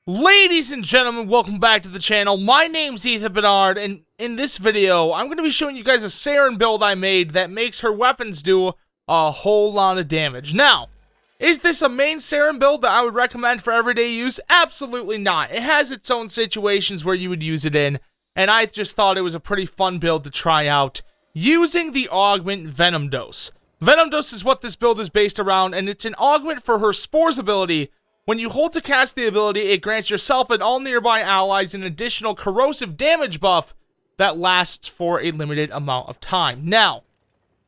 Ladies and gentlemen, welcome back to the channel. My name's Ethan Bernard, and in this video, I'm going to be showing you guys a SARYN build I made that makes her weapons do a whole lot of damage. Now, is this a main SARYN build that I would recommend for everyday use? Absolutely not. It has its own situations where you would use it in, and I just thought it was a pretty fun build to try out using the augment Venom Dose. Venom Dose is what this build is based around, and it's an augment for her Spores ability. When you hold to cast the ability, it grants yourself and all nearby allies an additional corrosive damage buff that lasts for a limited amount of time. Now,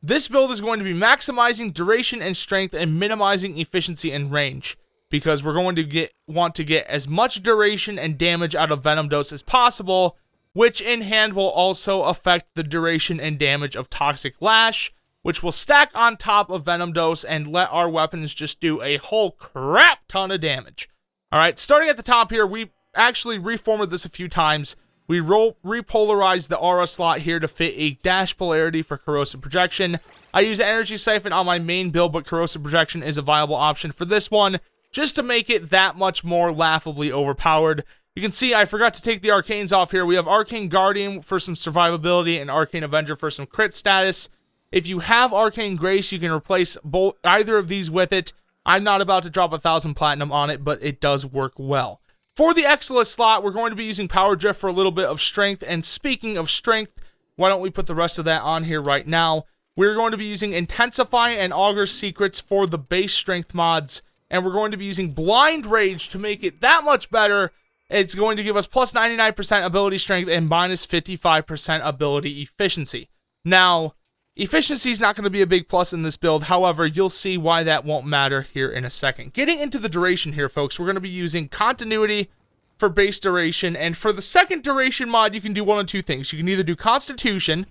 this build is going to be maximizing duration and strength and minimizing efficiency and range, because we're going to want to get as much duration and damage out of Venom Dose as possible, which in hand will also affect the duration and damage of Toxic Lash, which will stack on top of Venom Dose and let our weapons just do a whole crap ton of damage. Alright, starting at the top here, we actually reformatted this a few times. We repolarized the aura slot here to fit a dash polarity for corrosive projection. I use Energy Siphon on my main build, but corrosive projection is a viable option for this one, just to make it that much more laughably overpowered. You can see I forgot to take the Arcanes off here. We have Arcane Guardian for some survivability and Arcane Avenger for some crit status. If you have Arcane Grace, you can replace either of these with it. I'm not about to drop 1,000 platinum on it, but it does work well. For the Exilus slot, we're going to be using Power Drift for a little bit of strength. And speaking of strength, why don't we put the rest of that on here right now? We're going to be using Intensify and Augur Secrets for the base strength mods. And we're going to be using Blind Rage to make it that much better. It's going to give us plus 99% ability strength and minus 55% ability efficiency. Now, efficiency is not going to be a big plus in this build, however, you'll see why that won't matter here in a second. Getting into the duration here, folks, we're going to be using Continuity for base duration, and for the second duration mod, you can do one of two things. You can either do Constitution,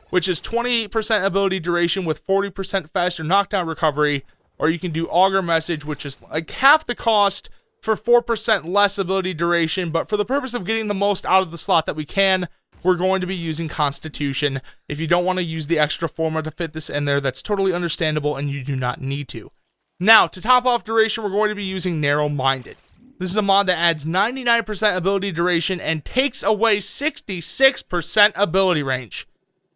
which is 28% ability duration with 40% faster knockdown recovery, or you can do Augur Message, which is like half the cost for 4% less ability duration, but for the purpose of getting the most out of the slot that we can, we're going to be using Constitution. If you don't want to use the extra format to fit this in there, that's totally understandable and you do not need to. Now, to top off duration, we're going to be using Narrow Minded. This is a mod that adds 99% ability duration and takes away 66% ability range.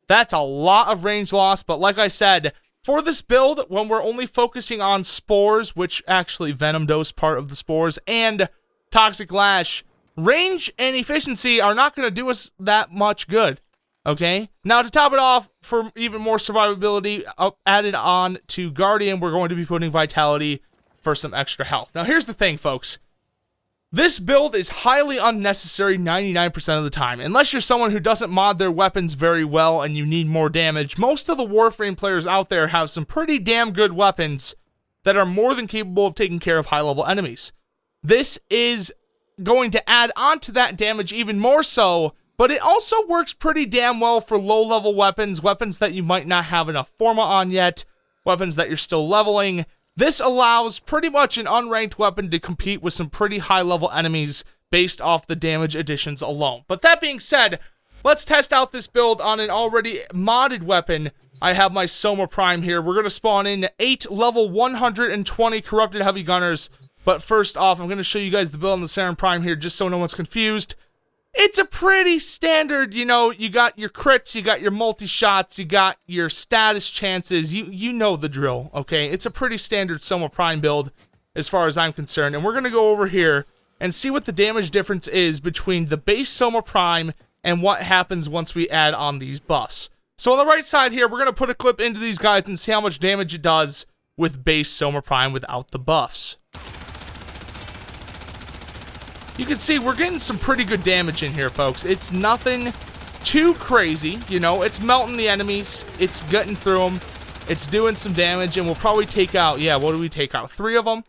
That's a lot of range loss, but like I said, for this build, when we're only focusing on Spores, which actually Venom Dose part of the Spores, and Toxic Lash, range and efficiency are not going to do us that much good, okay? Now, to top it off, for even more survivability added on to Guardian, we're going to be putting Vitality for some extra health. Now, here's the thing, folks. This build is highly unnecessary 99% of the time. Unless you're someone who doesn't mod their weapons very well and you need more damage, most of the Warframe players out there have some pretty damn good weapons that are more than capable of taking care of high-level enemies. This is going to add on to that damage even more so, but it also works pretty damn well for low-level weapons, weapons that you might not have enough forma on yet, weapons that you're still leveling. This allows pretty much an unranked weapon to compete with some pretty high-level enemies based off the damage additions alone. But that being said, let's test out this build on an already modded weapon. I have my Soma Prime here. We're going to spawn in 8 level 120 Corrupted Heavy Gunners. But first off, I'm going to show you guys the build on the SARYN Prime here, just so no one's confused. It's a pretty standard, you know, you got your crits, you got your multi-shots, you got your status chances, you know the drill, okay? It's a pretty standard Soma Prime build, as far as I'm concerned. And we're going to go over here and see what the damage difference is between the base Soma Prime and what happens once we add on these buffs. So on the right side here, we're going to put a clip into these guys and see how much damage it does with base Soma Prime without the buffs. You can see we're getting some pretty good damage in here, folks. It's nothing too crazy, you know. It's melting the enemies. It's gutting through them. It's doing some damage, and we'll probably take out, yeah, what do we take out? 3 of them?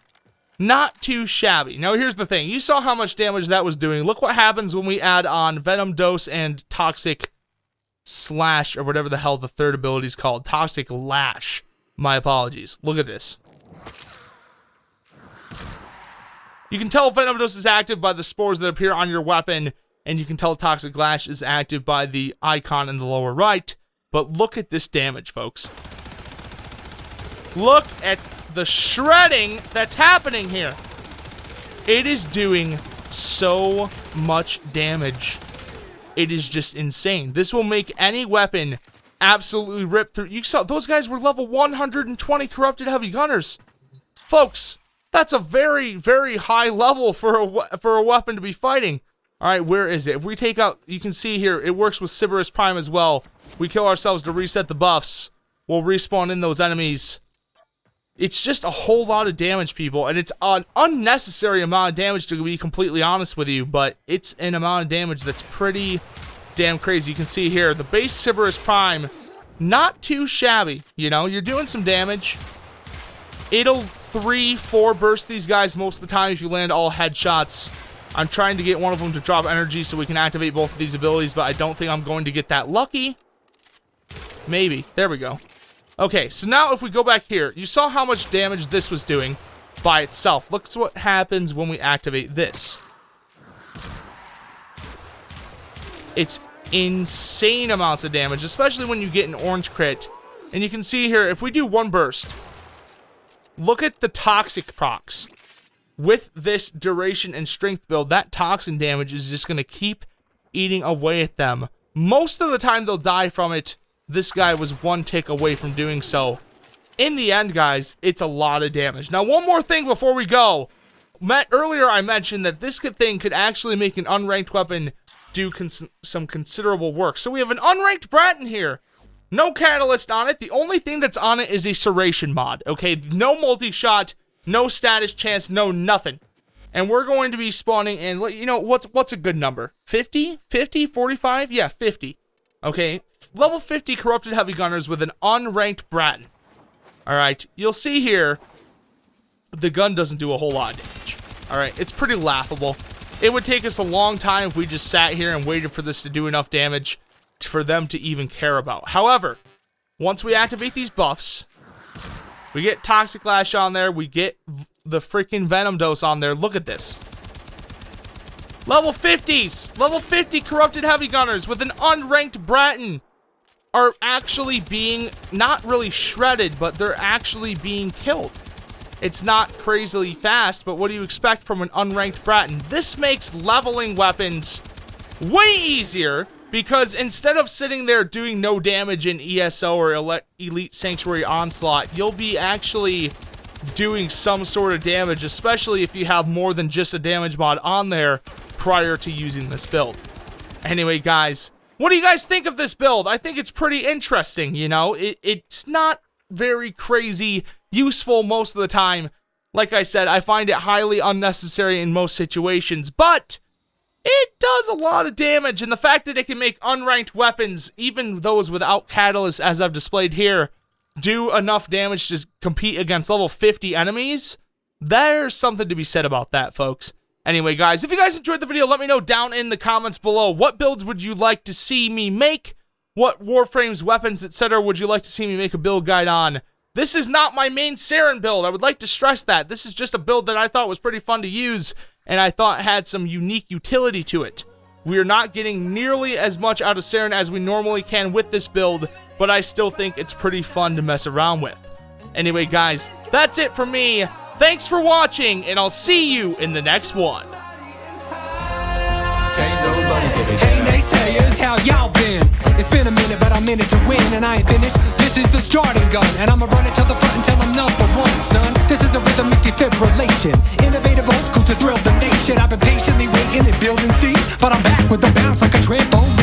Not too shabby. Now, here's the thing. You saw how much damage that was doing. Look what happens when we add on Venom Dose and Toxic Slash, or whatever the hell the third ability is called. Toxic Lash. My apologies. Look at this. You can tell Venom Dose is active by the spores that appear on your weapon, and you can tell Toxic Lash is active by the icon in the lower right. But look at this damage, folks. Look at the shredding that's happening here. It is doing so much damage. It is just insane. This will make any weapon absolutely rip through. You saw those guys were level 120 corrupted heavy gunners. Folks, that's a very, very high level for a weapon to be fighting. Alright, where is it? If we take out, you can see here, it works with Cerberus Prime as well. We kill ourselves to reset the buffs. We'll respawn in those enemies. It's just a whole lot of damage, people, and it's an unnecessary amount of damage, to be completely honest with you, but it's an amount of damage that's pretty damn crazy. You can see here, the base Cerberus Prime, not too shabby. You know, you're doing some damage. It'll 3-4 burst these guys most of the time if you land all headshots. I'm trying to get one of them to drop energy so we can activate both of these abilities, but I don't think I'm going to get that lucky. Maybe. There we go. Okay, so now if we go back here, you saw how much damage this was doing by itself. Look at what happens when we activate this. It's insane amounts of damage, especially when you get an orange crit. And you can see here, if we do one burst, look at the toxic procs. With this duration and strength build, that toxin damage is just going to keep eating away at them. Most of the time they'll die from it. This guy was one tick away from doing so. In the end, guys, it's a lot of damage. Now, one more thing before we go. Earlier, I mentioned that this thing could actually make an unranked weapon do some considerable work. So we have an unranked Bratton here. No catalyst on it. The only thing that's on it is a serration mod. Okay, no multi-shot, no status chance, no nothing. And we're going to be spawning in, you know, what's a good number? 50? 50? 45? Yeah, 50. Okay, level 50 corrupted heavy gunners with an unranked Bratton. Alright, you'll see here, the gun doesn't do a whole lot of damage. Alright, it's pretty laughable. It would take us a long time if we just sat here and waited for this to do enough damage for them to even care about. However, once we activate these buffs, we get Toxic Lash on there, we get the freaking Venom Dose on there. Look at this. Level 50s! Level 50 corrupted heavy gunners with an unranked Bratton are actually being, not really shredded, but they're actually being killed. It's not crazily fast, but what do you expect from an unranked Bratton? This makes leveling weapons way easier, because instead of sitting there doing no damage in ESO or Elite Sanctuary Onslaught, you'll be actually doing some sort of damage, especially if you have more than just a damage mod on there prior to using this build. Anyway, guys, what do you guys think of this build? I think it's pretty interesting, you know? It's not very crazy useful most of the time. Like I said, I find it highly unnecessary in most situations, but it does a lot of damage, and the fact that it can make unranked weapons, even those without catalyst, as I've displayed here, do enough damage to compete against level 50 enemies, there's something to be said about that, folks. Anyway, guys, if you guys enjoyed the video, let me know down in the comments below. What builds would you like to see me make? What Warframes, weapons, etc. would you like to see me make a build guide on? This is not my main SARYN build. I would like to stress that. This is just a build that I thought was pretty fun to use, and I thought had some unique utility to it. We are not getting nearly as much out of SARYN as we normally can with this build, but I still think it's pretty fun to mess around with. Anyway, guys, that's it for me. Thanks for watching, and I'll see you in the next one. Hey naysayers, how y'all been? It's been a minute, but I'm in it to win, and I ain't finished. This is the starting gun, and I'ma run it to the front until I'm #1, son. This is a rhythmic defibrillation, innovative old school to thrill the nation. I've been patiently waiting and building steam, but I'm back with the bounce like a trampoline.